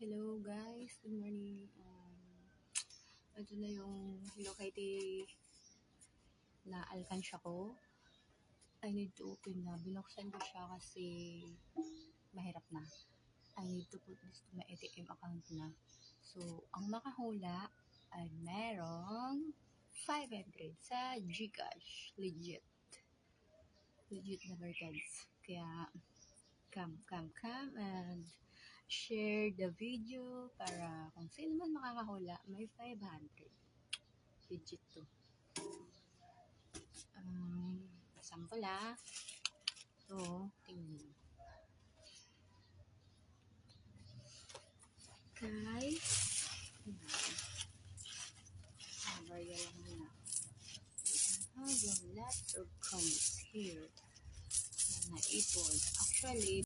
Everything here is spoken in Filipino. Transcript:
Hello guys, good morning. Ito na yung Hello Kitty na alkansya ko. I need to open na. Binuksan ko siya kasi mahirap na. I need to put this to my ATM account na. So, ang makahula ay merong 500 sa Gcash. Legit na barkads. Kaya, come and share the video para kung sino man makakahula, may 500. Legit to. Sample ito, tingnan. Guys, barya lang muna. Having lots of comments here na naipon. Actually,